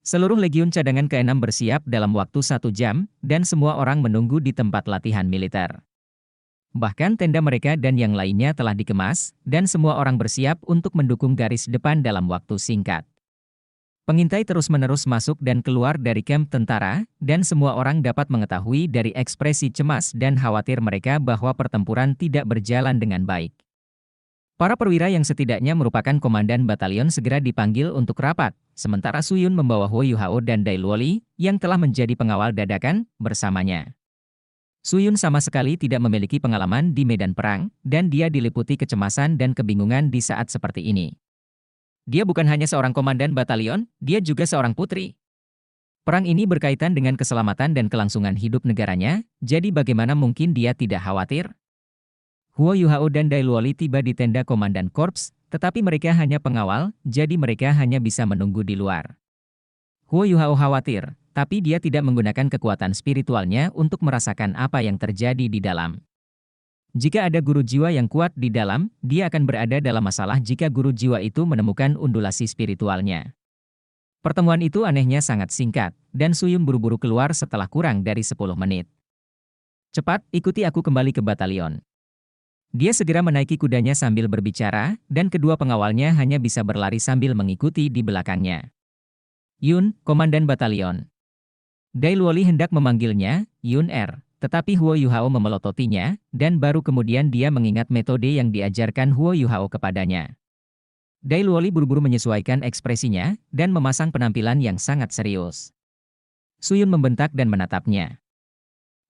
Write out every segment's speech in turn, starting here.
Seluruh legiun cadangan ke-6 bersiap dalam waktu 1 jam, dan semua orang menunggu di tempat latihan militer. Bahkan tenda mereka dan yang lainnya telah dikemas, dan semua orang bersiap untuk mendukung garis depan dalam waktu singkat. Pengintai terus-menerus masuk dan keluar dari kamp tentara, dan semua orang dapat mengetahui dari ekspresi cemas dan khawatir mereka bahwa pertempuran tidak berjalan dengan baik. Para perwira yang setidaknya merupakan komandan batalion segera dipanggil untuk rapat, sementara Suyun membawa Huo Yuhao dan Dai Luoli, yang telah menjadi pengawal dadakan, bersamanya. Suyun sama sekali tidak memiliki pengalaman di medan perang, dan dia diliputi kecemasan dan kebingungan di saat seperti ini. Dia bukan hanya seorang komandan batalion, dia juga seorang putri. Perang ini berkaitan dengan keselamatan dan kelangsungan hidup negaranya, jadi bagaimana mungkin dia tidak khawatir? Huo Yuhao dan Dai Luoli tiba di tenda komandan korps, tetapi mereka hanya pengawal, jadi mereka hanya bisa menunggu di luar. Huo Yuhao khawatir, tapi dia tidak menggunakan kekuatan spiritualnya untuk merasakan apa yang terjadi di dalam. Jika ada guru jiwa yang kuat di dalam, dia akan berada dalam masalah jika guru jiwa itu menemukan undulasi spiritualnya. Pertemuan itu anehnya sangat singkat, dan Suyun buru-buru keluar setelah kurang dari 10 menit. Cepat, ikuti aku kembali ke batalion. Dia segera menaiki kudanya sambil berbicara, dan kedua pengawalnya hanya bisa berlari sambil mengikuti di belakangnya. Yun, komandan batalion. Dai Luoli hendak memanggilnya, Yun R. Tetapi Huo Yuhao memelototinya, dan baru kemudian dia mengingat metode yang diajarkan Huo Yuhao kepadanya. Dai Luoli buru-buru menyesuaikan ekspresinya, dan memasang penampilan yang sangat serius. Suyun membentak dan menatapnya.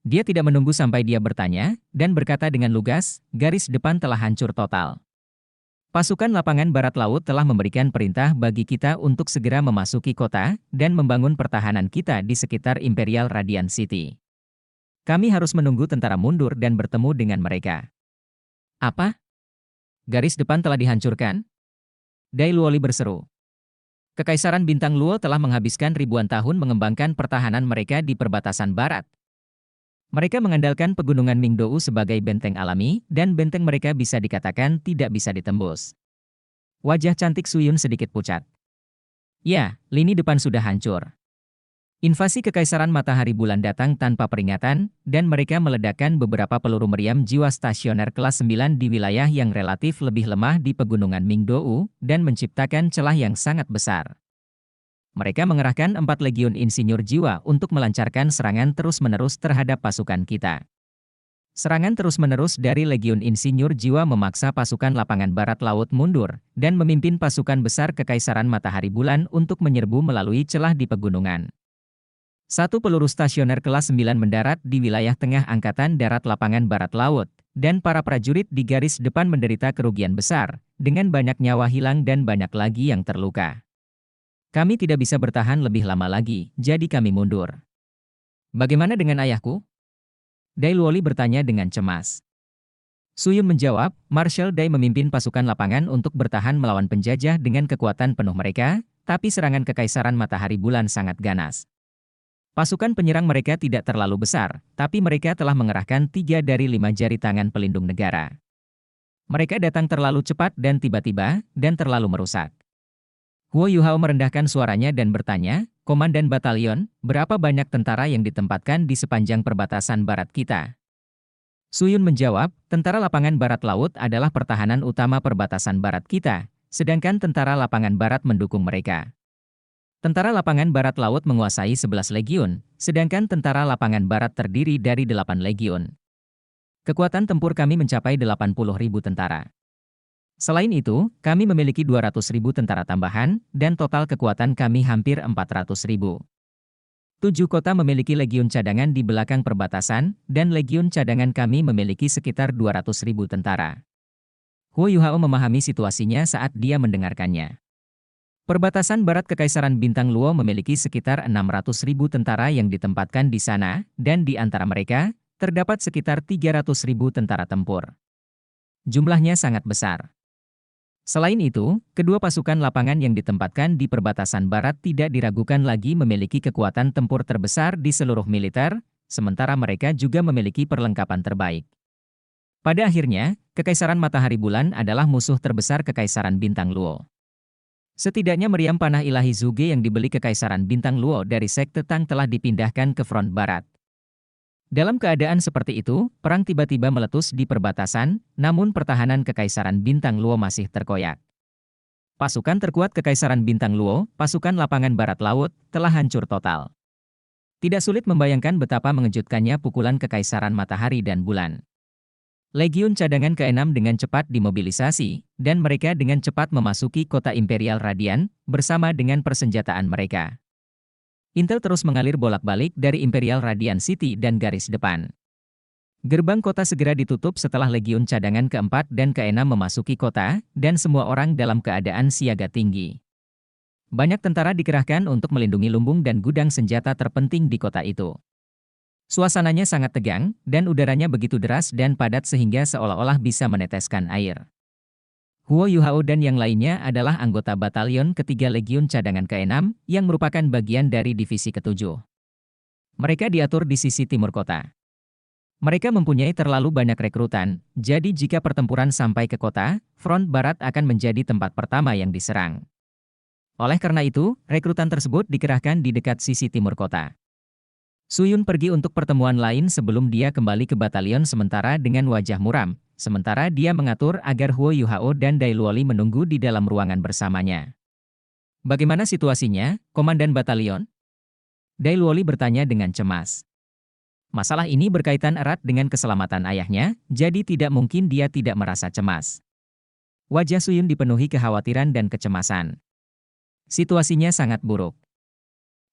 Dia tidak menunggu sampai dia bertanya, dan berkata dengan lugas, garis depan telah hancur total. Pasukan lapangan barat laut telah memberikan perintah bagi kita untuk segera memasuki kota, dan membangun pertahanan kita di sekitar Imperial Radiant City. Kami harus menunggu tentara mundur dan bertemu dengan mereka. Apa? Garis depan telah dihancurkan? Dai Luoli berseru. Kekaisaran Bintang Luo telah menghabiskan ribuan tahun mengembangkan pertahanan mereka di perbatasan barat. Mereka mengandalkan pegunungan Mingdou sebagai benteng alami, dan benteng mereka bisa dikatakan tidak bisa ditembus. Wajah cantik Suyun sedikit pucat. Ya, lini depan sudah hancur. Invasi Kekaisaran Matahari Bulan datang tanpa peringatan, dan mereka meledakkan beberapa peluru meriam jiwa stasioner kelas 9 di wilayah yang relatif lebih lemah di pegunungan Mingdou, dan menciptakan celah yang sangat besar. Mereka mengerahkan 4 legiun insinyur jiwa untuk melancarkan serangan terus-menerus terhadap pasukan kita. Serangan terus-menerus dari legiun insinyur jiwa memaksa pasukan lapangan barat laut mundur, dan memimpin pasukan besar Kekaisaran Matahari Bulan untuk menyerbu melalui celah di pegunungan. Satu peluru stasioner kelas 9 mendarat di wilayah tengah Angkatan Darat Lapangan Barat Laut, dan para prajurit di garis depan menderita kerugian besar, dengan banyak nyawa hilang dan banyak lagi yang terluka. Kami tidak bisa bertahan lebih lama lagi, jadi kami mundur. Bagaimana dengan ayahku? Dai Luoli bertanya dengan cemas. Suyun menjawab, Marshal Dai memimpin pasukan lapangan untuk bertahan melawan penjajah dengan kekuatan penuh mereka, tapi serangan Kekaisaran Matahari Bulan sangat ganas. Pasukan penyerang mereka tidak terlalu besar, tapi mereka telah mengerahkan 3 dari 5 jari tangan pelindung negara. Mereka datang terlalu cepat dan tiba-tiba, dan terlalu merusak. Huo Yuhao merendahkan suaranya dan bertanya, Komandan Batalion, berapa banyak tentara yang ditempatkan di sepanjang perbatasan barat kita? Suyun menjawab, tentara lapangan barat laut adalah pertahanan utama perbatasan barat kita, sedangkan tentara lapangan barat mendukung mereka. Tentara lapangan barat laut menguasai 11 legiun, sedangkan tentara lapangan barat terdiri dari 8 legiun. Kekuatan tempur kami mencapai 80.000 tentara. Selain itu, kami memiliki 200.000 tentara tambahan, dan total kekuatan kami hampir 400.000. 7 kota memiliki legiun cadangan di belakang perbatasan, dan legiun cadangan kami memiliki sekitar 200.000 tentara. Huo Yuhao memahami situasinya saat dia mendengarkannya. Perbatasan barat Kekaisaran Bintang Luo memiliki sekitar 600.000 tentara yang ditempatkan di sana, dan di antara mereka, terdapat sekitar 300.000 tentara tempur. Jumlahnya sangat besar. Selain itu, kedua pasukan lapangan yang ditempatkan di perbatasan barat tidak diragukan lagi memiliki kekuatan tempur terbesar di seluruh militer, sementara mereka juga memiliki perlengkapan terbaik. Pada akhirnya, Kekaisaran Matahari Bulan adalah musuh terbesar Kekaisaran Bintang Luo. Setidaknya meriam panah ilahi Zuge yang dibeli Kekaisaran Bintang Luo dari Sekte Tang telah dipindahkan ke front barat. Dalam keadaan seperti itu, perang tiba-tiba meletus di perbatasan, namun pertahanan Kekaisaran Bintang Luo masih terkoyak. Pasukan terkuat Kekaisaran Bintang Luo, pasukan lapangan barat laut, telah hancur total. Tidak sulit membayangkan betapa mengejutkannya pukulan Kekaisaran Matahari dan Bulan. Legiun cadangan ke-6 dengan cepat dimobilisasi, dan mereka dengan cepat memasuki kota Imperial Radian, bersama dengan persenjataan mereka. Intel terus mengalir bolak-balik dari Imperial Radian City dan garis depan. Gerbang kota segera ditutup setelah Legiun cadangan ke-4 dan ke-6 memasuki kota, dan semua orang dalam keadaan siaga tinggi. Banyak tentara dikerahkan untuk melindungi lumbung dan gudang senjata terpenting di kota itu. Suasananya sangat tegang, dan udaranya begitu deras dan padat sehingga seolah-olah bisa meneteskan air. Huo Yuhao dan yang lainnya adalah anggota batalion ketiga Legiun Cadangan ke-6, yang merupakan bagian dari divisi ke-7. Mereka diatur di sisi timur kota. Mereka mempunyai terlalu banyak rekrutan, jadi jika pertempuran sampai ke kota, front barat akan menjadi tempat pertama yang diserang. Oleh karena itu, rekrutan tersebut dikerahkan di dekat sisi timur kota. Suyun pergi untuk pertemuan lain sebelum dia kembali ke batalion sementara dengan wajah muram. Sementara dia mengatur agar Huo Yuhao dan Dai Luoli menunggu di dalam ruangan bersamanya. Bagaimana situasinya, Komandan Batalion? Dai Luoli bertanya dengan cemas. Masalah ini berkaitan erat dengan keselamatan ayahnya, jadi tidak mungkin dia tidak merasa cemas. Wajah Suyun dipenuhi kekhawatiran dan kecemasan. Situasinya sangat buruk.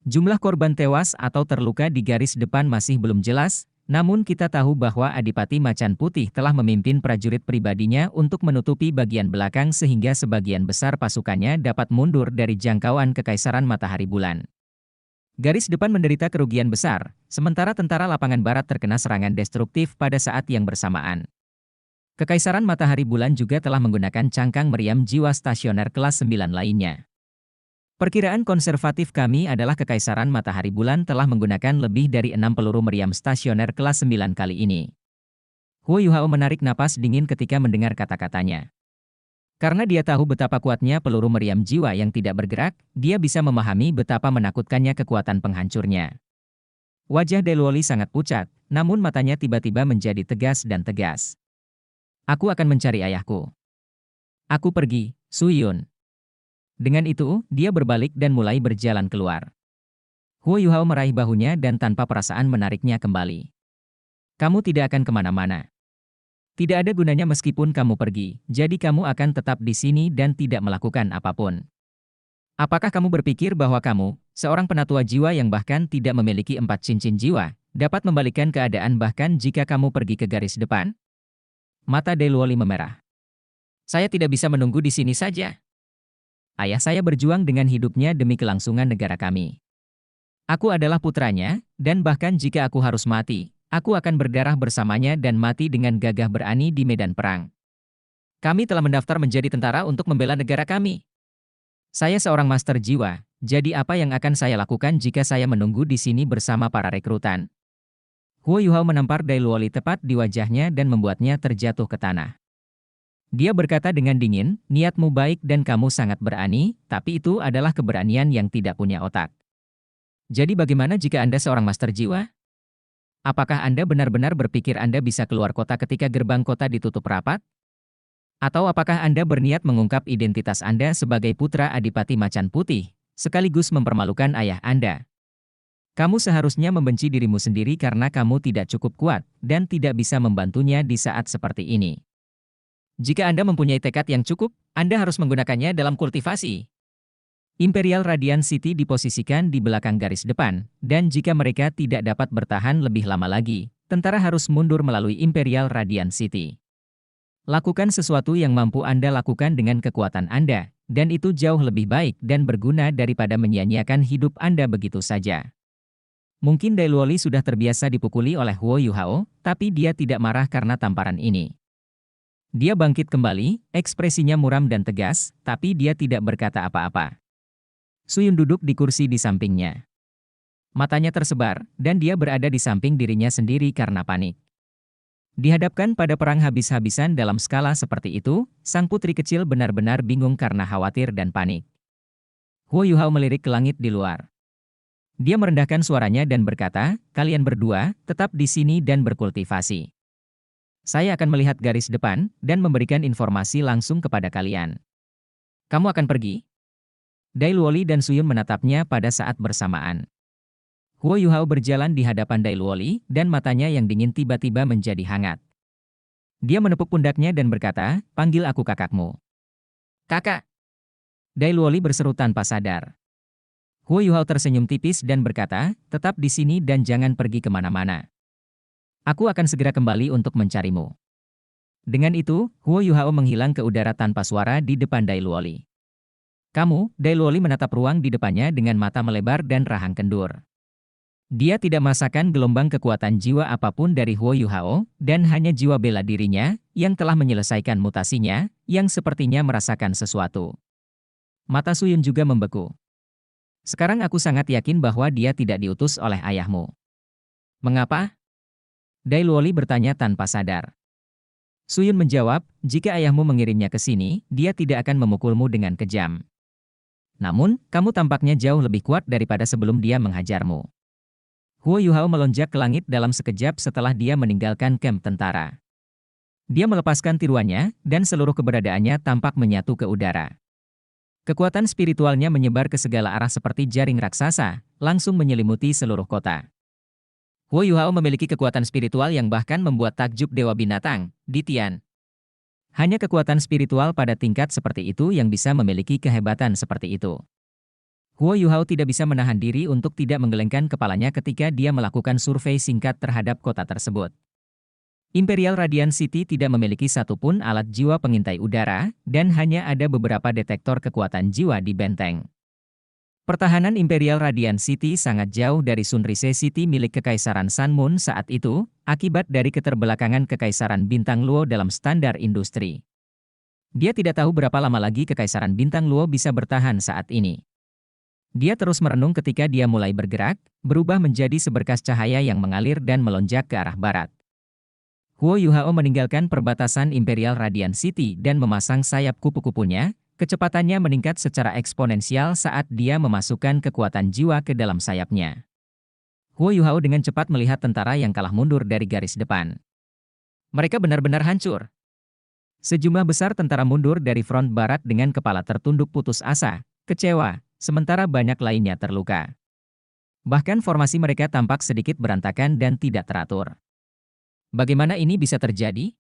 Jumlah korban tewas atau terluka di garis depan masih belum jelas, namun kita tahu bahwa Adipati Macan Putih telah memimpin prajurit pribadinya untuk menutupi bagian belakang sehingga sebagian besar pasukannya dapat mundur dari jangkauan Kekaisaran Matahari Bulan. Garis depan menderita kerugian besar, sementara tentara lapangan barat terkena serangan destruktif pada saat yang bersamaan. Kekaisaran Matahari Bulan juga telah menggunakan cangkang meriam jiwa stasioner kelas 9 lainnya. Perkiraan konservatif kami adalah Kekaisaran Matahari Bulan telah menggunakan lebih dari 6 peluru meriam stasioner kelas 9 kali ini. Huo Yuhao menarik napas dingin ketika mendengar kata-katanya. Karena dia tahu betapa kuatnya peluru meriam jiwa yang tidak bergerak, dia bisa memahami betapa menakutkannya kekuatan penghancurnya. Wajah Dai Luoli sangat pucat, namun matanya tiba-tiba menjadi tegas dan tegas. Aku akan mencari ayahku. Aku pergi, Suyun. Dengan itu, dia berbalik dan mulai berjalan keluar. Huo Yuhao meraih bahunya dan tanpa perasaan menariknya kembali. Kamu tidak akan kemana-mana. Tidak ada gunanya meskipun kamu pergi, jadi kamu akan tetap di sini dan tidak melakukan apapun. Apakah kamu berpikir bahwa kamu, seorang penatua jiwa yang bahkan tidak memiliki 4 cincin jiwa, dapat membalikkan keadaan bahkan jika kamu pergi ke garis depan? Mata Dai Luoli memerah. Saya tidak bisa menunggu di sini saja. Ayah saya berjuang dengan hidupnya demi kelangsungan negara kami. Aku adalah putranya, dan bahkan jika aku harus mati, aku akan berdarah bersamanya dan mati dengan gagah berani di medan perang. Kami telah mendaftar menjadi tentara untuk membela negara kami. Saya seorang master jiwa, jadi apa yang akan saya lakukan jika saya menunggu di sini bersama para rekrutan? Huo Yuhao menampar Dai Luoli tepat di wajahnya dan membuatnya terjatuh ke tanah. Dia berkata dengan dingin, niatmu baik dan kamu sangat berani, tapi itu adalah keberanian yang tidak punya otak. Jadi bagaimana jika Anda seorang master jiwa? Apakah Anda benar-benar berpikir Anda bisa keluar kota ketika gerbang kota ditutup rapat? Atau apakah Anda berniat mengungkap identitas Anda sebagai putra Adipati Macan Putih, sekaligus mempermalukan ayah Anda? Kamu seharusnya membenci dirimu sendiri karena kamu tidak cukup kuat, dan tidak bisa membantunya di saat seperti ini. Jika Anda mempunyai tekad yang cukup, Anda harus menggunakannya dalam kultivasi. Imperial Radian City diposisikan di belakang garis depan, dan jika mereka tidak dapat bertahan lebih lama lagi, tentara harus mundur melalui Imperial Radian City. Lakukan sesuatu yang mampu Anda lakukan dengan kekuatan Anda, dan itu jauh lebih baik dan berguna daripada menyia-nyiakan hidup Anda begitu saja. Mungkin Dai Luoli sudah terbiasa dipukuli oleh Huo Yuhao, tapi dia tidak marah karena tamparan ini. Dia bangkit kembali, ekspresinya muram dan tegas, tapi dia tidak berkata apa-apa. Suyun duduk di kursi di sampingnya. Matanya tersebar, dan dia berada di samping dirinya sendiri karena panik. Dihadapkan pada perang habis-habisan dalam skala seperti itu, sang putri kecil benar-benar bingung karena khawatir dan panik. Huo Yuhao melirik ke langit di luar. Dia merendahkan suaranya dan berkata, kalian berdua, tetap di sini dan berkultivasi. Saya akan melihat garis depan, dan memberikan informasi langsung kepada kalian. Kamu akan pergi? Dai Luoli dan Suyun menatapnya pada saat bersamaan. Huo Yuhao berjalan di hadapan Dai Luoli, dan matanya yang dingin tiba-tiba menjadi hangat. Dia menepuk pundaknya dan berkata, panggil aku kakakmu. Kakak! Dai Luoli berseru tanpa sadar. Huo Yuhao tersenyum tipis dan berkata, tetap di sini dan jangan pergi kemana-mana. Aku akan segera kembali untuk mencarimu. Dengan itu, Huo Yuhao menghilang ke udara tanpa suara di depan Dai Luoli. Dai Luoli menatap ruang di depannya dengan mata melebar dan rahang kendur. Dia tidak merasakan gelombang kekuatan jiwa apapun dari Huo Yuhao, dan hanya jiwa bela dirinya, yang telah menyelesaikan mutasinya, yang sepertinya merasakan sesuatu. Mata Suyun juga membeku. Sekarang aku sangat yakin bahwa dia tidak diutus oleh ayahmu. Mengapa? Dai Luoli bertanya tanpa sadar. Suyun menjawab, jika ayahmu mengirimnya ke sini, dia tidak akan memukulmu dengan kejam. Namun, kamu tampaknya jauh lebih kuat daripada sebelum dia menghajarmu. Huo Yuhao melonjak ke langit dalam sekejap setelah dia meninggalkan kamp tentara. Dia melepaskan tiruannya, dan seluruh keberadaannya tampak menyatu ke udara. Kekuatan spiritualnya menyebar ke segala arah seperti jaring raksasa, langsung menyelimuti seluruh kota. Huo Yuhao memiliki kekuatan spiritual yang bahkan membuat takjub Dewa Binatang, Ditian. Hanya kekuatan spiritual pada tingkat seperti itu yang bisa memiliki kehebatan seperti itu. Huo Yuhao tidak bisa menahan diri untuk tidak menggelengkan kepalanya ketika dia melakukan survei singkat terhadap kota tersebut. Imperial Radiant City tidak memiliki satupun alat jiwa pengintai udara, dan hanya ada beberapa detektor kekuatan jiwa di benteng. Pertahanan Imperial Radiant City sangat jauh dari Sunrise City milik Kekaisaran Sun Moon saat itu, akibat dari keterbelakangan Kekaisaran Bintang Luo dalam standar industri. Dia tidak tahu berapa lama lagi Kekaisaran Bintang Luo bisa bertahan saat ini. Dia terus merenung ketika dia mulai bergerak, berubah menjadi seberkas cahaya yang mengalir dan melonjak ke arah barat. Huo Yuhao meninggalkan perbatasan Imperial Radiant City dan memasang sayap kupu-kupunya. Kecepatannya meningkat secara eksponensial saat dia memasukkan kekuatan jiwa ke dalam sayapnya. Huo Yuhao dengan cepat melihat tentara yang kalah mundur dari garis depan. Mereka benar-benar hancur. Sejumlah besar tentara mundur dari front barat dengan kepala tertunduk putus asa, kecewa, sementara banyak lainnya terluka. Bahkan formasi mereka tampak sedikit berantakan dan tidak teratur. Bagaimana ini bisa terjadi?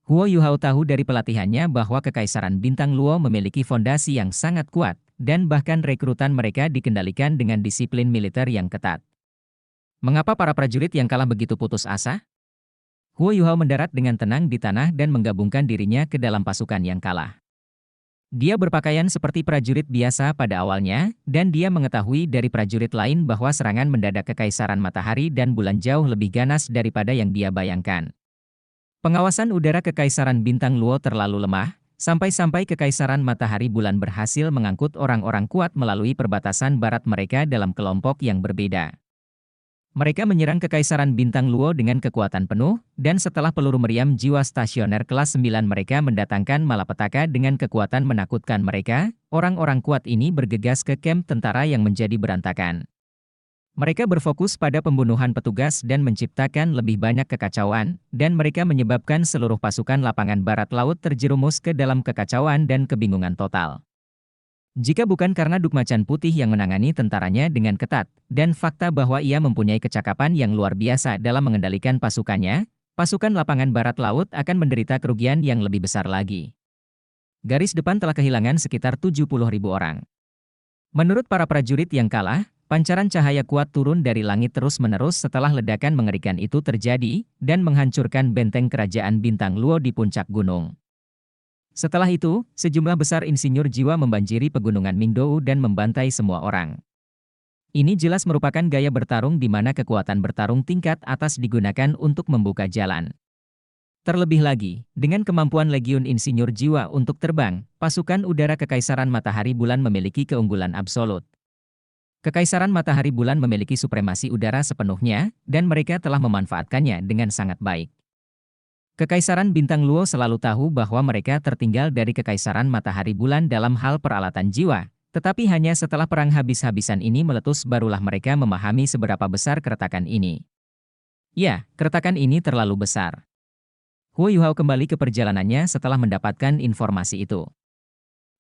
Huo Yuhao tahu dari pelatihannya bahwa Kekaisaran Bintang Luo memiliki fondasi yang sangat kuat, dan bahkan rekrutan mereka dikendalikan dengan disiplin militer yang ketat. Mengapa para prajurit yang kalah begitu putus asa? Huo Yuhao mendarat dengan tenang di tanah dan menggabungkan dirinya ke dalam pasukan yang kalah. Dia berpakaian seperti prajurit biasa pada awalnya, dan dia mengetahui dari prajurit lain bahwa serangan mendadak Kekaisaran Matahari dan Bulan jauh lebih ganas daripada yang dia bayangkan. Pengawasan udara Kekaisaran Bintang Luo terlalu lemah, sampai-sampai Kekaisaran Matahari Bulan berhasil mengangkut orang-orang kuat melalui perbatasan barat mereka dalam kelompok yang berbeda. Mereka menyerang Kekaisaran Bintang Luo dengan kekuatan penuh, dan setelah peluru meriam jiwa stasioner kelas 9 mereka mendatangkan malapetaka dengan kekuatan menakutkan mereka, orang-orang kuat ini bergegas ke kamp tentara yang menjadi berantakan. Mereka berfokus pada pembunuhan petugas dan menciptakan lebih banyak kekacauan, dan mereka menyebabkan seluruh pasukan lapangan barat laut terjerumus ke dalam kekacauan dan kebingungan total. Jika bukan karena Duk Macan Putih yang menangani tentaranya dengan ketat, dan fakta bahwa ia mempunyai kecakapan yang luar biasa dalam mengendalikan pasukannya, pasukan lapangan barat laut akan menderita kerugian yang lebih besar lagi. Garis depan telah kehilangan sekitar 70.000 orang. Menurut para prajurit yang kalah, pancaran cahaya kuat turun dari langit terus-menerus setelah ledakan mengerikan itu terjadi, dan menghancurkan benteng kerajaan Bintang Luo di puncak gunung. Setelah itu, sejumlah besar insinyur jiwa membanjiri pegunungan Mingdou dan membantai semua orang. Ini jelas merupakan gaya bertarung di mana kekuatan bertarung tingkat atas digunakan untuk membuka jalan. Terlebih lagi, dengan kemampuan Legiun Insinyur Jiwa untuk terbang, pasukan udara Kekaisaran Matahari Bulan memiliki keunggulan absolut. Kekaisaran Matahari Bulan memiliki supremasi udara sepenuhnya, dan mereka telah memanfaatkannya dengan sangat baik. Kekaisaran Bintang Luo selalu tahu bahwa mereka tertinggal dari Kekaisaran Matahari Bulan dalam hal peralatan jiwa, Tetapi hanya setelah perang habis-habisan ini meletus barulah mereka memahami seberapa besar keretakan ini. Ya, keretakan ini terlalu besar. Huo Yuhao kembali ke perjalanannya setelah mendapatkan informasi itu.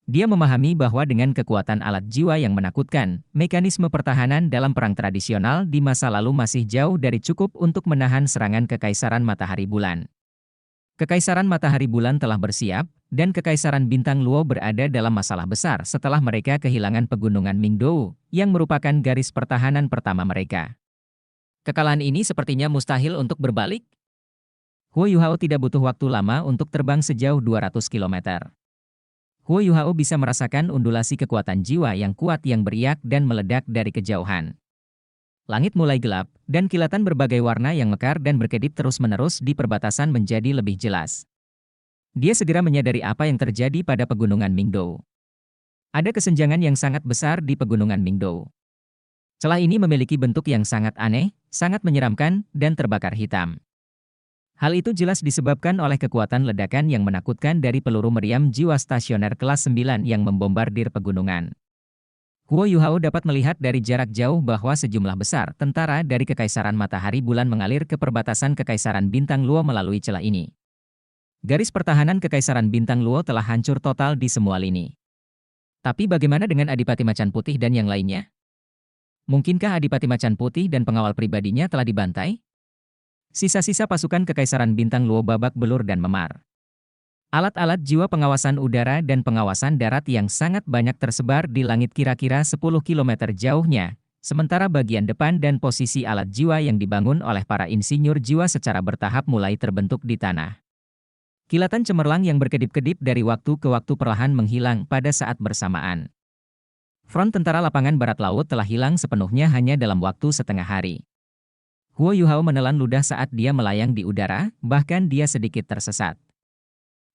Dia memahami bahwa dengan kekuatan alat jiwa yang menakutkan, mekanisme pertahanan dalam perang tradisional di masa lalu masih jauh dari cukup untuk menahan serangan Kekaisaran Matahari Bulan. Kekaisaran Matahari Bulan telah bersiap, dan Kekaisaran Bintang Luo berada dalam masalah besar setelah mereka kehilangan pegunungan Mingdou, yang merupakan garis pertahanan pertama mereka. Kekalahan ini sepertinya mustahil untuk berbalik. Huo Yuhao tidak butuh waktu lama untuk terbang sejauh 200 km. Huo Yuhao bisa merasakan undulasi kekuatan jiwa yang kuat yang beriak dan meledak dari kejauhan. Langit mulai gelap, dan kilatan berbagai warna yang mekar dan berkedip terus-menerus di perbatasan menjadi lebih jelas. Dia segera menyadari apa yang terjadi pada pegunungan Mingdou. Ada kesenjangan yang sangat besar di pegunungan Mingdou. Celah ini memiliki bentuk yang sangat aneh, sangat menyeramkan, dan terbakar hitam. Hal itu jelas disebabkan oleh kekuatan ledakan yang menakutkan dari peluru meriam jiwa stasioner kelas 9 yang membombardir pegunungan. Huo Yuhao dapat melihat dari jarak jauh bahwa sejumlah besar tentara dari Kekaisaran Matahari Bulan mengalir ke perbatasan Kekaisaran Bintang Luo melalui celah ini. Garis pertahanan Kekaisaran Bintang Luo telah hancur total di semua lini. Tapi bagaimana dengan Adipati Macan Putih dan yang lainnya? Mungkinkah Adipati Macan Putih dan pengawal pribadinya telah dibantai? Sisa-sisa pasukan Kekaisaran Bintang Luo babak belur dan memar. Alat-alat jiwa pengawasan udara dan pengawasan darat yang sangat banyak tersebar di langit kira-kira 10 km jauhnya, sementara bagian depan dan posisi alat jiwa yang dibangun oleh para insinyur jiwa secara bertahap mulai terbentuk di tanah. Kilatan cemerlang yang berkedip-kedip dari waktu ke waktu perlahan menghilang pada saat bersamaan. Front tentara lapangan barat laut telah hilang sepenuhnya hanya dalam waktu setengah hari. Huo Yuhao menelan ludah saat dia melayang di udara, bahkan dia sedikit tersesat.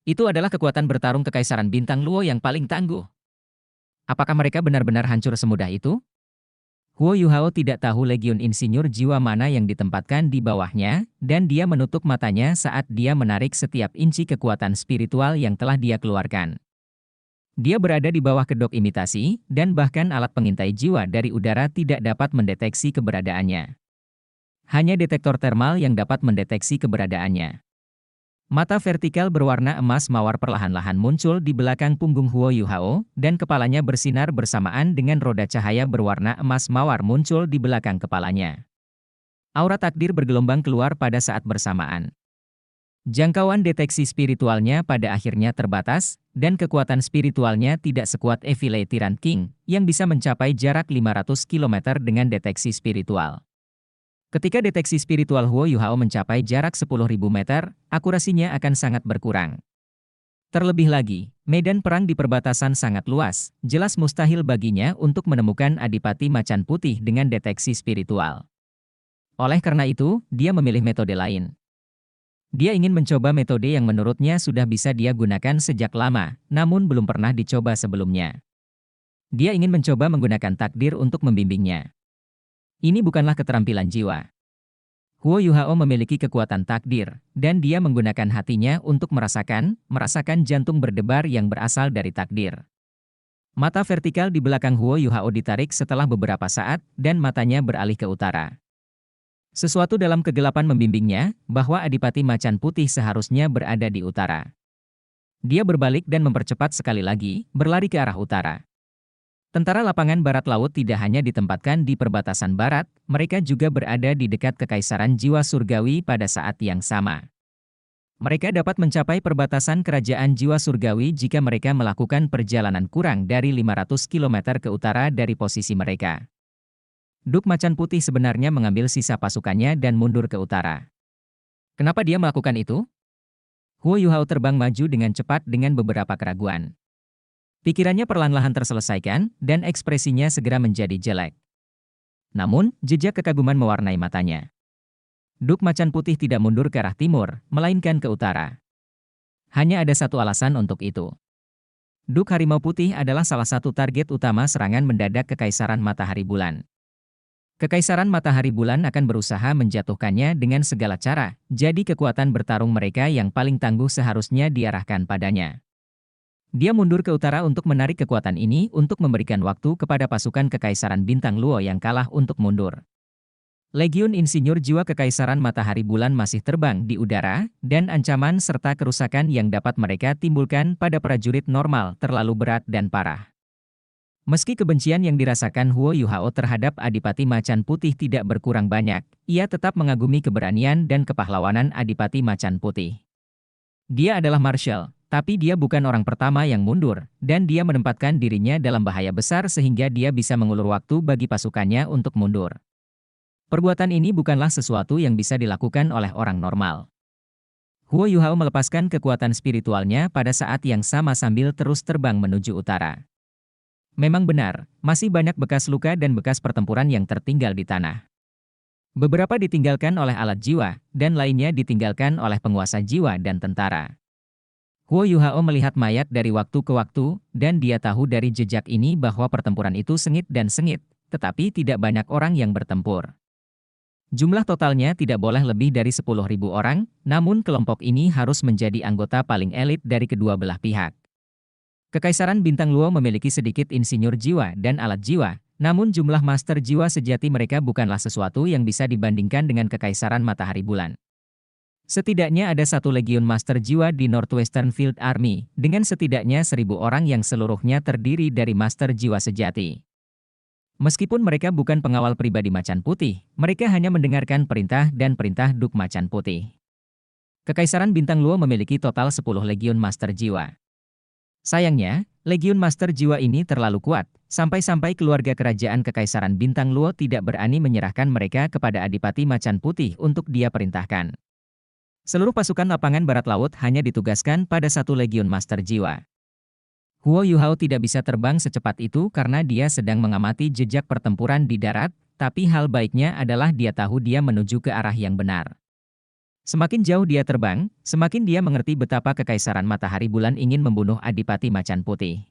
Itu adalah kekuatan bertarung Kekaisaran Bintang Luo yang paling tangguh. Apakah mereka benar-benar hancur semudah itu? Huo Yuhao tidak tahu legiun insinyur jiwa mana yang ditempatkan di bawahnya, dan dia menutup matanya saat dia menarik setiap inci kekuatan spiritual yang telah dia keluarkan. Dia berada di bawah kedok imitasi, dan bahkan alat pengintai jiwa dari udara tidak dapat mendeteksi keberadaannya. Hanya detektor termal yang dapat mendeteksi keberadaannya. Mata vertikal berwarna emas mawar perlahan-lahan muncul di belakang punggung Huo Yuhao, dan kepalanya bersinar bersamaan dengan roda cahaya berwarna emas mawar muncul di belakang kepalanya. Aura takdir bergelombang keluar pada saat bersamaan. Jangkauan deteksi spiritualnya pada akhirnya terbatas, dan kekuatan spiritualnya tidak sekuat Evile Tyrant King, yang bisa mencapai jarak 500 km dengan deteksi spiritual. Ketika deteksi spiritual Huo Yuhao mencapai jarak 10.000 meter, akurasinya akan sangat berkurang. Terlebih lagi, medan perang di perbatasan sangat luas, jelas mustahil baginya untuk menemukan Adipati Macan Putih dengan deteksi spiritual. Oleh karena itu, dia memilih metode lain. Dia ingin mencoba metode yang menurutnya sudah bisa dia gunakan sejak lama, namun belum pernah dicoba sebelumnya. Dia ingin mencoba menggunakan takdir untuk membimbingnya. Ini bukanlah keterampilan jiwa. Huo Yuhao memiliki kekuatan takdir, dan dia menggunakan hatinya untuk merasakan jantung berdebar yang berasal dari takdir. Mata vertikal di belakang Huo Yuhao ditarik setelah beberapa saat, dan matanya beralih ke utara. Sesuatu dalam kegelapan membimbingnya, bahwa Adipati Macan Putih seharusnya berada di utara. Dia berbalik dan mempercepat sekali lagi, berlari ke arah utara. Tentara lapangan barat laut tidak hanya ditempatkan di perbatasan barat, mereka juga berada di dekat Kekaisaran Jiwa Surgawi pada saat yang sama. Mereka dapat mencapai perbatasan Kerajaan Jiwa Surgawi jika mereka melakukan perjalanan kurang dari 500 km ke utara dari posisi mereka. Duk Macan Putih sebenarnya mengambil sisa pasukannya dan mundur ke utara. Kenapa dia melakukan itu? Huo Yuhao terbang maju dengan cepat dengan beberapa keraguan. Pikirannya perlahan-lahan terselesaikan, dan ekspresinya segera menjadi jelek. Namun, jejak kekaguman mewarnai matanya. Duk Macan Putih tidak mundur ke arah timur, melainkan ke utara. Hanya ada satu alasan untuk itu. Duk Harimau Putih adalah salah satu target utama serangan mendadak Kekaisaran Matahari Bulan. Kekaisaran Matahari Bulan akan berusaha menjatuhkannya dengan segala cara, jadi kekuatan bertarung mereka yang paling tangguh seharusnya diarahkan padanya. Dia mundur ke utara untuk menarik kekuatan ini untuk memberikan waktu kepada pasukan Kekaisaran Bintang Luo yang kalah untuk mundur. Legiun Insinyur Jiwa Kekaisaran Matahari Bulan masih terbang di udara, dan ancaman serta kerusakan yang dapat mereka timbulkan pada prajurit normal terlalu berat dan parah. Meski kebencian yang dirasakan Huo Yuhao terhadap Adipati Macan Putih tidak berkurang banyak, ia tetap mengagumi keberanian dan kepahlawanan Adipati Macan Putih. Dia adalah marshal, tapi dia bukan orang pertama yang mundur, dan dia menempatkan dirinya dalam bahaya besar sehingga dia bisa mengulur waktu bagi pasukannya untuk mundur. Perbuatan ini bukanlah sesuatu yang bisa dilakukan oleh orang normal. Huo Yuhao melepaskan kekuatan spiritualnya pada saat yang sama sambil terus terbang menuju utara. Memang benar, masih banyak bekas luka dan bekas pertempuran yang tertinggal di tanah. Beberapa ditinggalkan oleh alat jiwa, dan lainnya ditinggalkan oleh penguasa jiwa dan tentara. Huo Yuhao melihat mayat dari waktu ke waktu, dan dia tahu dari jejak ini bahwa pertempuran itu sengit dan sengit, tetapi tidak banyak orang yang bertempur. Jumlah totalnya tidak boleh lebih dari 10.000 orang, namun kelompok ini harus menjadi anggota paling elit dari kedua belah pihak. Kekaisaran Bintang Luo memiliki sedikit insinyur jiwa dan alat jiwa, namun jumlah master jiwa sejati mereka bukanlah sesuatu yang bisa dibandingkan dengan Kekaisaran Matahari Bulan. Setidaknya ada satu legiun master jiwa di Northwestern Field Army, dengan setidaknya 1.000 orang yang seluruhnya terdiri dari master jiwa sejati. Meskipun mereka bukan pengawal pribadi Macan Putih, mereka hanya mendengarkan perintah dan perintah Duk Macan Putih. Kekaisaran Bintang Luo memiliki total 10 legiun master jiwa. Sayangnya, legiun master jiwa ini terlalu kuat, sampai-sampai keluarga kerajaan Kekaisaran Bintang Luo tidak berani menyerahkan mereka kepada Adipati Macan Putih untuk dia perintahkan. Seluruh pasukan lapangan barat laut hanya ditugaskan pada satu legiun master jiwa. Huo Yuhao tidak bisa terbang secepat itu karena dia sedang mengamati jejak pertempuran di darat, tapi hal baiknya adalah dia tahu dia menuju ke arah yang benar. Semakin jauh dia terbang, semakin dia mengerti betapa Kekaisaran Matahari Bulan ingin membunuh Adipati Macan Putih.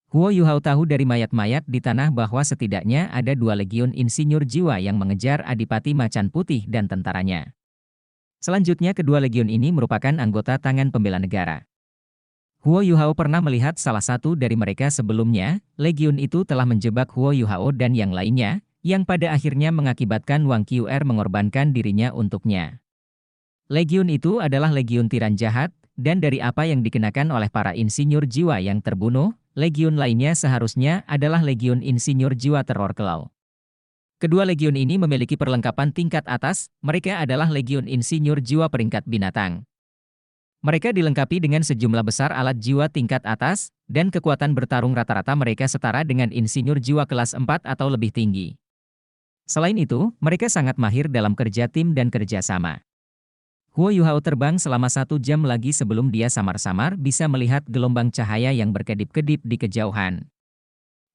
Huo Yuhao tahu dari mayat-mayat di tanah bahwa setidaknya ada 2 legiun insinyur jiwa yang mengejar Adipati Macan Putih dan tentaranya. Selanjutnya kedua legiun ini merupakan anggota tangan pembela negara. Huo Yuhao pernah melihat salah satu dari mereka sebelumnya, legiun itu telah menjebak Huo Yuhao dan yang lainnya, yang pada akhirnya mengakibatkan Wang Qiuer mengorbankan dirinya untuknya. Legiun itu adalah legiun tiran jahat, dan dari apa yang dikenakan oleh para insinyur jiwa yang terbunuh, legiun lainnya seharusnya adalah legiun insinyur jiwa teror Claw. Kedua legiun ini memiliki perlengkapan tingkat atas, mereka adalah legiun insinyur jiwa peringkat binatang. Mereka dilengkapi dengan sejumlah besar alat jiwa tingkat atas, dan kekuatan bertarung rata-rata mereka setara dengan insinyur jiwa kelas 4 atau lebih tinggi. Selain itu, mereka sangat mahir dalam kerja tim dan kerja sama. Huo Yuhao terbang selama 1 jam lagi sebelum dia samar-samar bisa melihat gelombang cahaya yang berkedip-kedip di kejauhan.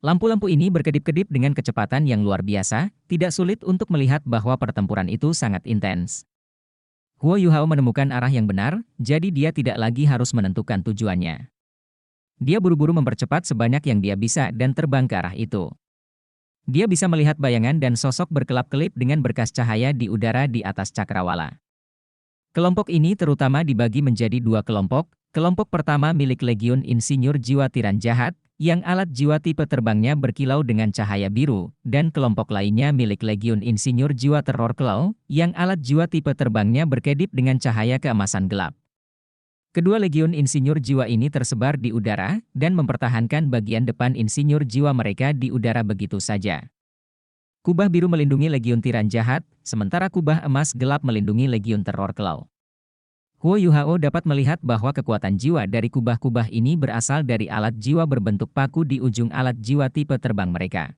Lampu-lampu ini berkedip-kedip dengan kecepatan yang luar biasa, tidak sulit untuk melihat bahwa pertempuran itu sangat intens. Huo Yuhao menemukan arah yang benar, jadi dia tidak lagi harus menentukan tujuannya. Dia buru-buru mempercepat sebanyak yang dia bisa dan terbang ke arah itu. Dia bisa melihat bayangan dan sosok berkelap-kelip dengan berkas cahaya di udara di atas cakrawala. Kelompok ini terutama dibagi menjadi 2 kelompok. Kelompok pertama milik Legiun Insinyur Jiwa Tiran Jahat, yang alat jiwa tipe terbangnya berkilau dengan cahaya biru, dan kelompok lainnya milik Legiun Insinyur Jiwa Teror Claw, yang alat jiwa tipe terbangnya berkedip dengan cahaya keemasan gelap. Kedua Legiun Insinyur Jiwa ini tersebar di udara, dan mempertahankan bagian depan insinyur jiwa mereka di udara begitu saja. Kubah biru melindungi Legiun Tiran Jahat, sementara kubah emas gelap melindungi Legiun Teror Claw. Huo Yuhao dapat melihat bahwa kekuatan jiwa dari kubah-kubah ini berasal dari alat jiwa berbentuk paku di ujung alat jiwa tipe terbang mereka.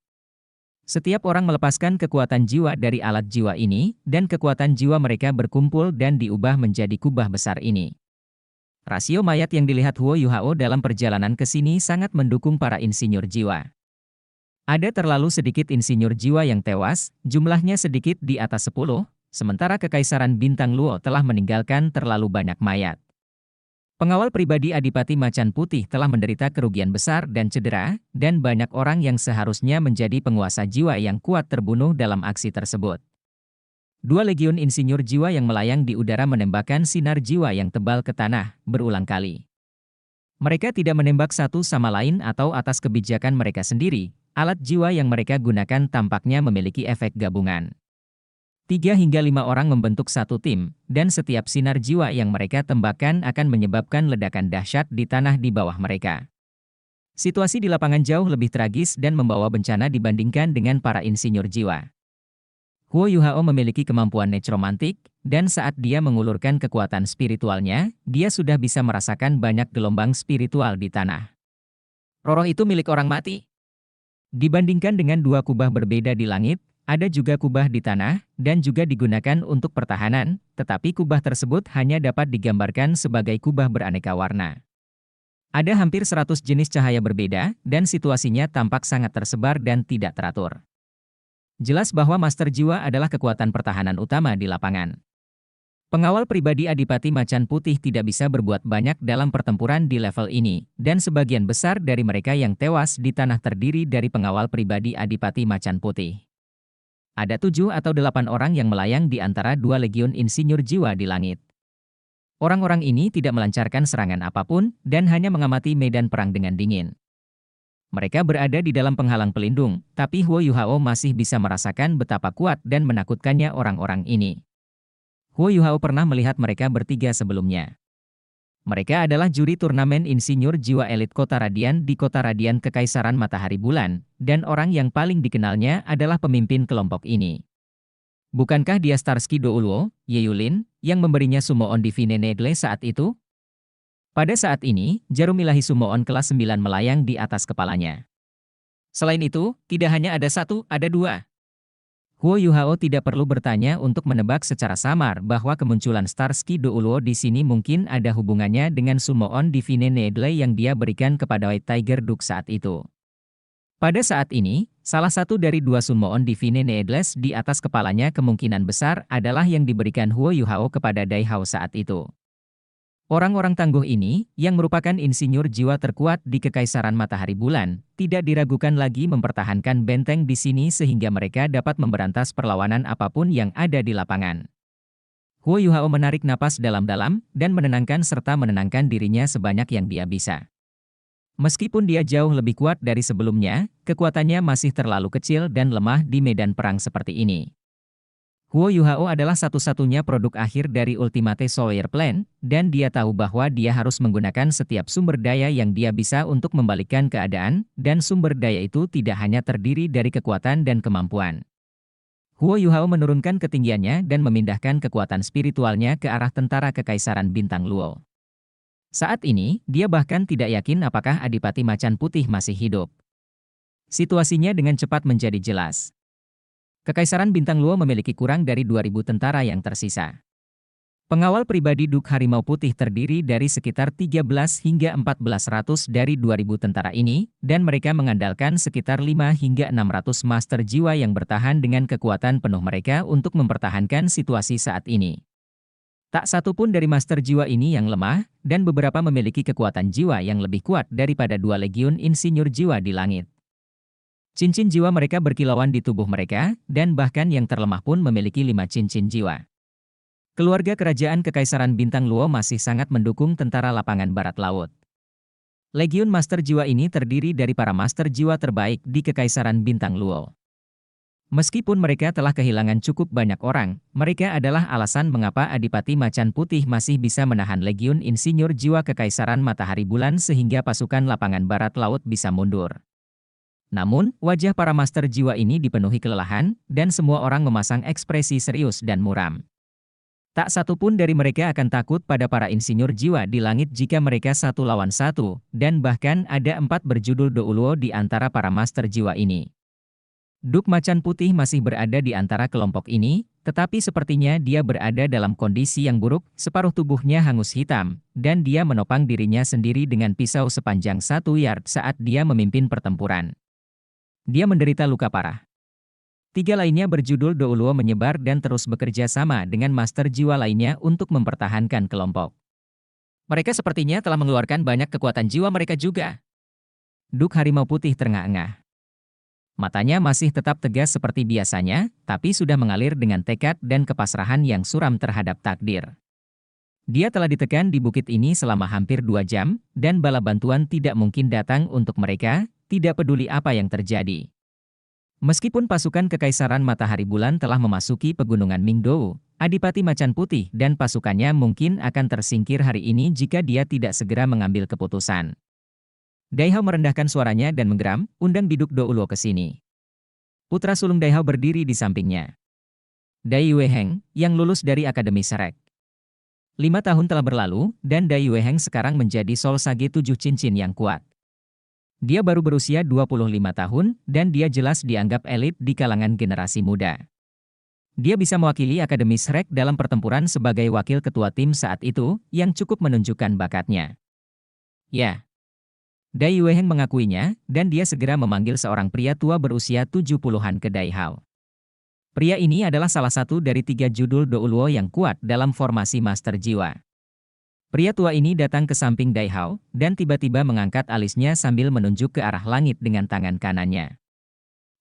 Setiap orang melepaskan kekuatan jiwa dari alat jiwa ini, dan kekuatan jiwa mereka berkumpul dan diubah menjadi kubah besar ini. Rasio mayat yang dilihat Huo Yuhao dalam perjalanan ke sini sangat mendukung para insinyur jiwa. Ada terlalu sedikit insinyur jiwa yang tewas, jumlahnya sedikit di atas 10, sementara Kekaisaran Bintang Luo telah meninggalkan terlalu banyak mayat. Pengawal pribadi Adipati Macan Putih telah menderita kerugian besar dan cedera, dan banyak orang yang seharusnya menjadi penguasa jiwa yang kuat terbunuh dalam aksi tersebut. 2 legiun insinyur jiwa yang melayang di udara menembakkan sinar jiwa yang tebal ke tanah, berulang kali. Mereka tidak menembak satu sama lain atau atas kebijakan mereka sendiri. Alat jiwa yang mereka gunakan tampaknya memiliki efek gabungan. 3 hingga 5 orang membentuk satu tim, dan setiap sinar jiwa yang mereka tembakkan akan menyebabkan ledakan dahsyat di tanah di bawah mereka. Situasi di lapangan jauh lebih tragis dan membawa bencana dibandingkan dengan para insinyur jiwa. Huo Yuhao memiliki kemampuan nekromantik, dan saat dia mengulurkan kekuatan spiritualnya, dia sudah bisa merasakan banyak gelombang spiritual di tanah. Roh itu milik orang mati. Dibandingkan dengan dua kubah berbeda di langit, ada juga kubah di tanah, dan juga digunakan untuk pertahanan, tetapi kubah tersebut hanya dapat digambarkan sebagai kubah beraneka warna. Ada hampir 100 jenis cahaya berbeda, dan situasinya tampak sangat tersebar dan tidak teratur. Jelas bahwa Master Jiwa adalah kekuatan pertahanan utama di lapangan. Pengawal pribadi Adipati Macan Putih tidak bisa berbuat banyak dalam pertempuran di level ini, dan sebagian besar dari mereka yang tewas di tanah terdiri dari pengawal pribadi Adipati Macan Putih. Ada 7 atau 8 orang yang melayang di antara 2 legiun insinyur jiwa di langit. Orang-orang ini tidak melancarkan serangan apapun, dan hanya mengamati medan perang dengan dingin. Mereka berada di dalam penghalang pelindung, tapi Huo Yuhao masih bisa merasakan betapa kuat dan menakutkannya orang-orang ini. Huo Yuhao pernah melihat mereka bertiga sebelumnya. Mereka adalah juri turnamen insinyur jiwa elit Kota Radian di Kota Radian Kekaisaran Matahari Bulan, dan orang yang paling dikenalnya adalah pemimpin kelompok ini. Bukankah dia Starsky Doulwo, Ye Yulin, yang memberinya Summon Divine Needle saat itu? Pada saat ini, jarum ilahi Summon kelas 9 melayang di atas kepalanya. Selain itu, tidak hanya ada satu, ada 2. Huo Yuhao tidak perlu bertanya untuk menebak secara samar bahwa kemunculan Starsky Doulwo di sini mungkin ada hubungannya dengan Summon Divine Needle yang dia berikan kepada White Tiger Duke saat itu. Pada saat ini, salah satu dari 2 Summon Divine Needles di atas kepalanya kemungkinan besar adalah yang diberikan Huo Yuhao kepada Dai Hao saat itu. Orang-orang tangguh ini, yang merupakan insinyur jiwa terkuat di Kekaisaran Matahari Bulan, tidak diragukan lagi mempertahankan benteng di sini sehingga mereka dapat memberantas perlawanan apapun yang ada di lapangan. Huo Yuhao menarik napas dalam-dalam dan menenangkan serta menenangkan dirinya sebanyak yang dia bisa. Meskipun dia jauh lebih kuat dari sebelumnya, kekuatannya masih terlalu kecil dan lemah di medan perang seperti ini. Huo Yuhao adalah satu-satunya produk akhir dari Ultimate Solar Plan, dan dia tahu bahwa dia harus menggunakan setiap sumber daya yang dia bisa untuk membalikkan keadaan, dan sumber daya itu tidak hanya terdiri dari kekuatan dan kemampuan. Huo Yuhao menurunkan ketinggiannya dan memindahkan kekuatan spiritualnya ke arah tentara Kekaisaran Bintang Luo. Saat ini, dia bahkan tidak yakin apakah Adipati Macan Putih masih hidup. Situasinya dengan cepat menjadi jelas. Kekaisaran Bintang Luo memiliki kurang dari 2.000 tentara yang tersisa. Pengawal pribadi Duke Harimau Putih terdiri dari sekitar 13 hingga 1400 dari 2.000 tentara ini, dan mereka mengandalkan sekitar 5 hingga 600 master jiwa yang bertahan dengan kekuatan penuh mereka untuk mempertahankan situasi saat ini. Tak satu pun dari master jiwa ini yang lemah, dan beberapa memiliki kekuatan jiwa yang lebih kuat daripada 2 legiun insinyur jiwa di langit. Cincin jiwa mereka berkilauan di tubuh mereka, dan bahkan yang terlemah pun memiliki 5 cincin jiwa. Keluarga kerajaan Kekaisaran Bintang Luo masih sangat mendukung tentara lapangan barat laut. Legiun Master Jiwa ini terdiri dari para master jiwa terbaik di Kekaisaran Bintang Luo. Meskipun mereka telah kehilangan cukup banyak orang, mereka adalah alasan mengapa Adipati Macan Putih masih bisa menahan Legiun Insinyur Jiwa Kekaisaran Matahari Bulan sehingga pasukan lapangan barat laut bisa mundur. Namun, wajah para master jiwa ini dipenuhi kelelahan, dan semua orang memasang ekspresi serius dan muram. Tak satu pun dari mereka akan takut pada para insinyur jiwa di langit jika mereka 1 lawan 1, dan bahkan ada 4 berjudul Doulwo di antara para master jiwa ini. Duke Macan Putih masih berada di antara kelompok ini, tetapi sepertinya dia berada dalam kondisi yang buruk, separuh tubuhnya hangus hitam, dan dia menopang dirinya sendiri dengan pisau sepanjang 1 yard saat dia memimpin pertempuran. Dia menderita luka parah. 3 lainnya berjudul Doulwo menyebar dan terus bekerja sama dengan master jiwa lainnya untuk mempertahankan kelompok. Mereka sepertinya telah mengeluarkan banyak kekuatan jiwa mereka juga. Duke Harimau Putih terengah-engah. Matanya masih tetap tegas seperti biasanya, tapi sudah mengalir dengan tekad dan kepasrahan yang suram terhadap takdir. Dia telah ditekan di bukit ini selama hampir 2 jam, dan bala bantuan tidak mungkin datang untuk mereka, tidak peduli apa yang terjadi. Meskipun pasukan Kekaisaran Matahari Bulan telah memasuki pegunungan Mingdou, Adipati Macan Putih dan pasukannya mungkin akan tersingkir hari ini jika dia tidak segera mengambil keputusan. Daihao merendahkan suaranya dan menggeram, undang Biduk Doulo ke sini. Putra sulung Daihao berdiri di sampingnya. Dai Weiheng, yang lulus dari Akademi Shrek. 5 tahun telah berlalu, dan Dai Weiheng sekarang menjadi Soul Sage 7 cincin yang kuat. Dia baru berusia 25 tahun, dan dia jelas dianggap elit di kalangan generasi muda. Dia bisa mewakili Akademi Shrek dalam pertempuran sebagai wakil ketua tim saat itu, yang cukup menunjukkan bakatnya. Ya. Dai Weiheng mengakuinya, dan dia segera memanggil seorang pria tua berusia 70-an ke Daihao. Pria ini adalah salah satu dari 3 judul Doulo yang kuat dalam formasi Master Jiwa. Pria tua ini datang ke samping Daihao, dan tiba-tiba mengangkat alisnya sambil menunjuk ke arah langit dengan tangan kanannya.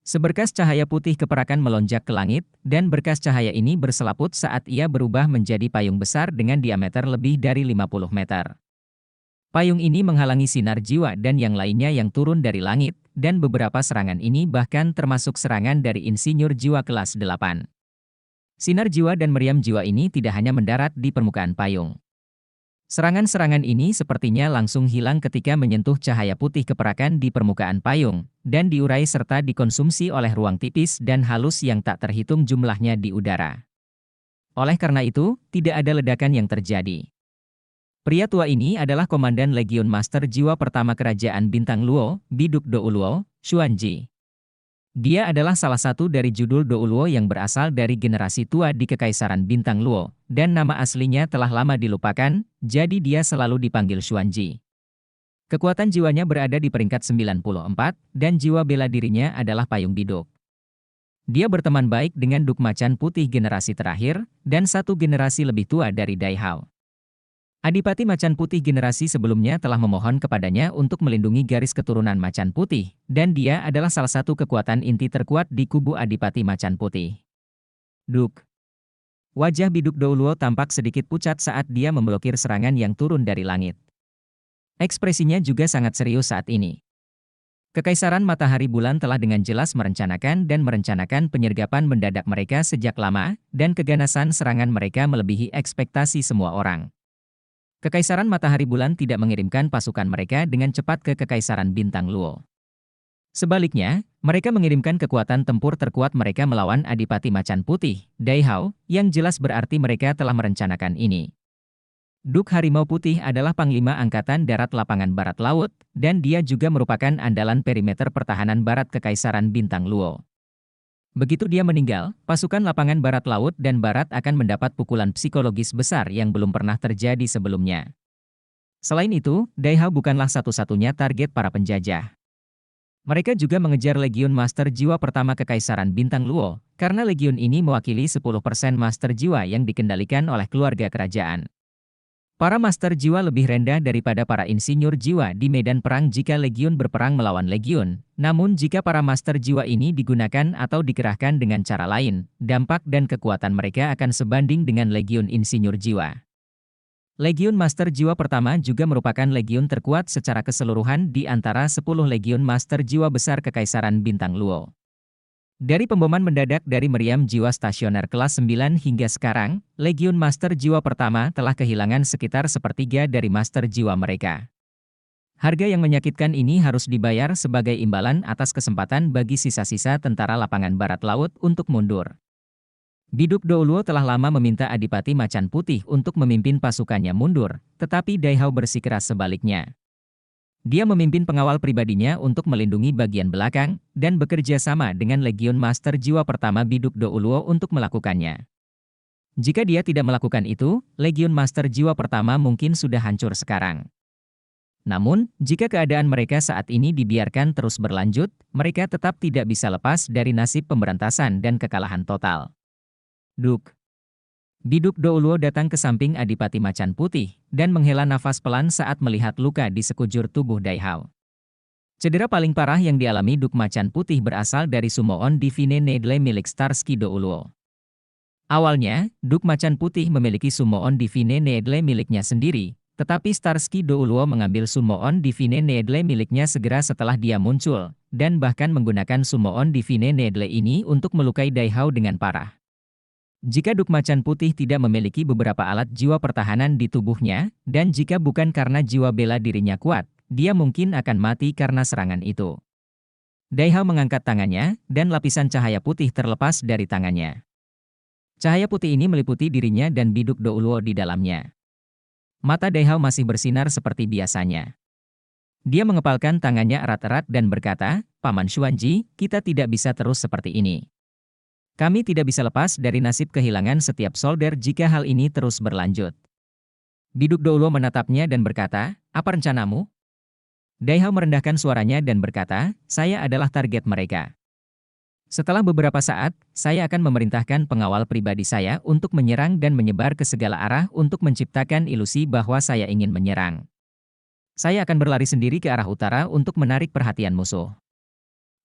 Seberkas cahaya putih keperakan melonjak ke langit, dan berkas cahaya ini berselaput saat ia berubah menjadi payung besar dengan diameter lebih dari 50 meter. Payung ini menghalangi sinar jiwa dan yang lainnya yang turun dari langit, dan beberapa serangan ini bahkan termasuk serangan dari insinyur jiwa kelas 8. Sinar jiwa dan meriam jiwa ini tidak hanya mendarat di permukaan payung. Serangan-serangan ini sepertinya langsung hilang ketika menyentuh cahaya putih keperakan di permukaan payung, dan diurai serta dikonsumsi oleh ruang tipis dan halus yang tak terhitung jumlahnya di udara. Oleh karena itu, tidak ada ledakan yang terjadi. Pria tua ini adalah Komandan Legiun Master Jiwa pertama Kerajaan Bintang Luo, Biduk Doulo, Xuanji. Dia adalah salah satu dari judul Doulo yang berasal dari generasi tua di Kekaisaran Bintang Luo, dan nama aslinya telah lama dilupakan, jadi dia selalu dipanggil Xuanji. Kekuatan jiwanya berada di peringkat 94, dan jiwa bela dirinya adalah payung biduk. Dia berteman baik dengan Duk Macan Putih generasi terakhir, dan satu generasi lebih tua dari Daihao. Adipati Macan Putih generasi sebelumnya telah memohon kepadanya untuk melindungi garis keturunan Macan Putih, dan dia adalah salah satu kekuatan inti terkuat di kubu Adipati Macan Putih. Duk. Wajah Biduk Doulo tampak sedikit pucat saat dia memblokir serangan yang turun dari langit. Ekspresinya juga sangat serius saat ini. Kekaisaran Matahari Bulan telah dengan jelas merencanakan penyergapan mendadak mereka sejak lama, dan keganasan serangan mereka melebihi ekspektasi semua orang. Kekaisaran Matahari Bulan tidak mengirimkan pasukan mereka dengan cepat ke Kekaisaran Bintang Luo. Sebaliknya, mereka mengirimkan kekuatan tempur terkuat mereka melawan Adipati Macan Putih, Daihao, yang jelas berarti mereka telah merencanakan ini. Duk Harimau Putih adalah Panglima Angkatan Darat Lapangan Barat Laut, dan dia juga merupakan andalan perimeter pertahanan barat Kekaisaran Bintang Luo. Begitu dia meninggal, pasukan lapangan barat laut dan barat akan mendapat pukulan psikologis besar yang belum pernah terjadi sebelumnya. Selain itu, Daihao bukanlah satu-satunya target para penjajah. Mereka juga mengejar Legiun Master Jiwa pertama Kekaisaran Bintang Luo, karena Legiun ini mewakili 10% Master Jiwa yang dikendalikan oleh keluarga kerajaan. Para Master Jiwa lebih rendah daripada para insinyur jiwa di medan perang jika Legiun berperang melawan Legiun, namun jika para Master Jiwa ini digunakan atau dikerahkan dengan cara lain, dampak dan kekuatan mereka akan sebanding dengan Legiun Insinyur Jiwa. Legiun Master Jiwa pertama juga merupakan legiun terkuat secara keseluruhan di antara 10 Legiun Master Jiwa besar Kekaisaran Bintang Luo. Dari pemboman mendadak dari meriam jiwa stasioner kelas 9 hingga sekarang, Legiun Master Jiwa pertama telah kehilangan sekitar sepertiga dari Master Jiwa mereka. Harga yang menyakitkan ini harus dibayar sebagai imbalan atas kesempatan bagi sisa-sisa tentara lapangan barat laut untuk mundur. Biduk Doulo telah lama meminta Adipati Macan Putih untuk memimpin pasukannya mundur, tetapi Daihao bersikeras sebaliknya. Dia memimpin pengawal pribadinya untuk melindungi bagian belakang, dan bekerja sama dengan Legiun Master Jiwa pertama Biduk Doulo untuk melakukannya. Jika dia tidak melakukan itu, Legiun Master Jiwa pertama mungkin sudah hancur sekarang. Namun, jika keadaan mereka saat ini dibiarkan terus berlanjut, mereka tetap tidak bisa lepas dari nasib pemberantasan dan kekalahan total. Duk. Biduk Doulo datang ke samping Adipati Macan Putih, dan menghela nafas pelan saat melihat luka di sekujur tubuh Daihao. Cedera paling parah yang dialami Duk Macan Putih berasal dari Sumoon Divine Needle milik Starsky Doulo. Awalnya, Duk Macan Putih memiliki Summon Divine Needle miliknya sendiri, tetapi Starsky Douluo mengambil Summon Divine Needle miliknya segera setelah dia muncul, dan bahkan menggunakan Summon Divine Needle ini untuk melukai Daihao dengan parah. Jika Duk Macan Putih tidak memiliki beberapa alat jiwa pertahanan di tubuhnya, dan jika bukan karena jiwa bela dirinya kuat, dia mungkin akan mati karena serangan itu. Daihao mengangkat tangannya, dan lapisan cahaya putih terlepas dari tangannya. Cahaya putih ini meliputi dirinya dan biduk Douluo di dalamnya. Mata Daihao masih bersinar seperti biasanya. Dia mengepalkan tangannya erat-erat dan berkata, "Paman Xuanji, kita tidak bisa terus seperti ini. Kami tidak bisa lepas dari nasib kehilangan setiap solder jika hal ini terus berlanjut." Biduk Douluo menatapnya dan berkata, "Apa rencanamu?" Daihao merendahkan suaranya dan berkata, "Saya adalah target mereka. Setelah beberapa saat, saya akan memerintahkan pengawal pribadi saya untuk menyerang dan menyebar ke segala arah untuk menciptakan ilusi bahwa saya ingin menyerang. Saya akan berlari sendiri ke arah utara untuk menarik perhatian musuh.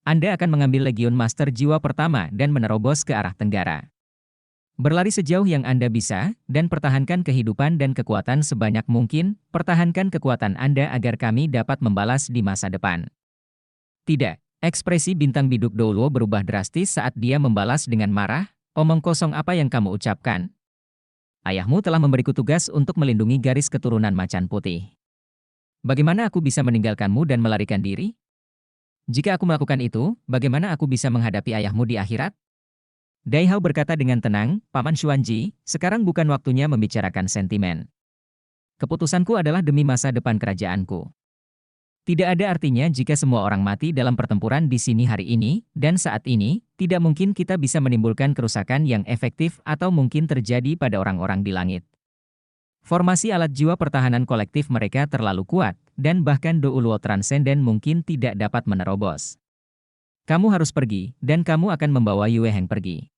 Anda akan mengambil Legion Master Jiwa pertama dan menerobos ke arah tenggara. Berlari sejauh yang Anda bisa, dan pertahankan kehidupan dan kekuatan sebanyak mungkin, pertahankan kekuatan Anda agar kami dapat membalas di masa depan." Tidak, ekspresi bintang biduk Douluo berubah drastis saat dia membalas dengan marah, "Omong kosong apa yang kamu ucapkan? Ayahmu telah memberiku tugas untuk melindungi garis keturunan Macan Putih. Bagaimana aku bisa meninggalkanmu dan melarikan diri? Jika aku melakukan itu, bagaimana aku bisa menghadapi ayahmu di akhirat?" Daihao berkata dengan tenang, "Paman Xuanji, sekarang bukan waktunya membicarakan sentimen. Keputusanku adalah demi masa depan kerajaanku. Tidak ada artinya jika semua orang mati dalam pertempuran di sini hari ini, dan saat ini, tidak mungkin kita bisa menimbulkan kerusakan yang efektif atau mungkin terjadi pada orang-orang di langit. Formasi alat jiwa pertahanan kolektif mereka terlalu kuat, dan bahkan Douluo Transcendent mungkin tidak dapat menerobos. Kamu harus pergi, dan kamu akan membawa Yue Heng pergi.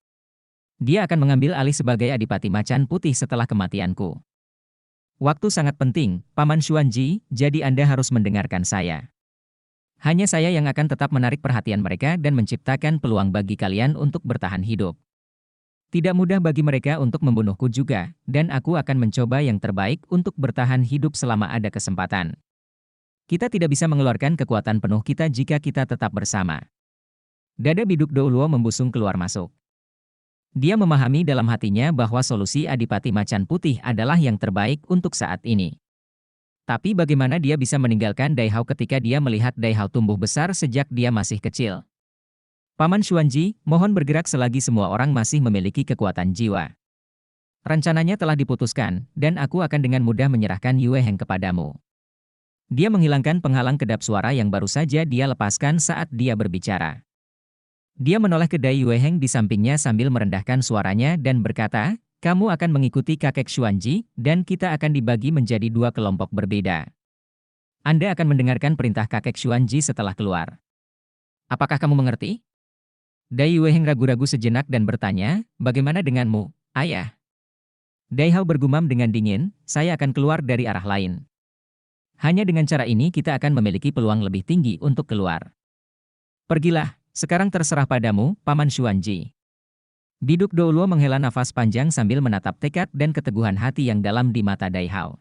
Dia akan mengambil alih sebagai Adipati Macan Putih setelah kematianku. Waktu sangat penting, Paman Xuanji, jadi Anda harus mendengarkan saya. Hanya saya yang akan tetap menarik perhatian mereka dan menciptakan peluang bagi kalian untuk bertahan hidup. Tidak mudah bagi mereka untuk membunuhku juga, dan aku akan mencoba yang terbaik untuk bertahan hidup selama ada kesempatan. Kita tidak bisa mengeluarkan kekuatan penuh kita jika kita tetap bersama." Dada biduk Douluo membusung keluar masuk. Dia memahami dalam hatinya bahwa solusi Adipati Macan Putih adalah yang terbaik untuk saat ini. Tapi bagaimana dia bisa meninggalkan Daihao ketika dia melihat Daihao tumbuh besar sejak dia masih kecil? "Paman Xuanji, mohon bergerak selagi semua orang masih memiliki kekuatan jiwa. Rencananya telah diputuskan, dan aku akan dengan mudah menyerahkan Yue Heng kepadamu." Dia menghilangkan penghalang kedap suara yang baru saja dia lepaskan saat dia berbicara. Dia menoleh ke Dai Yue Heng di sampingnya sambil merendahkan suaranya dan berkata, "Kamu akan mengikuti kakek Xuanji, dan kita akan dibagi menjadi dua kelompok berbeda. Anda akan mendengarkan perintah kakek Xuanji setelah keluar. Apakah kamu mengerti?" Dai Yue Heng ragu-ragu sejenak dan bertanya, "Bagaimana denganmu, ayah?" Daihao bergumam dengan dingin, "Saya akan keluar dari arah lain. Hanya dengan cara ini kita akan memiliki peluang lebih tinggi untuk keluar. Pergilah, sekarang terserah padamu, Paman Xuanji." Biduk Douluo menghela nafas panjang sambil menatap tekad dan keteguhan hati yang dalam di mata Daihao.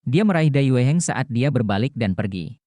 Dia meraih Dai Yue Heng saat dia berbalik dan pergi.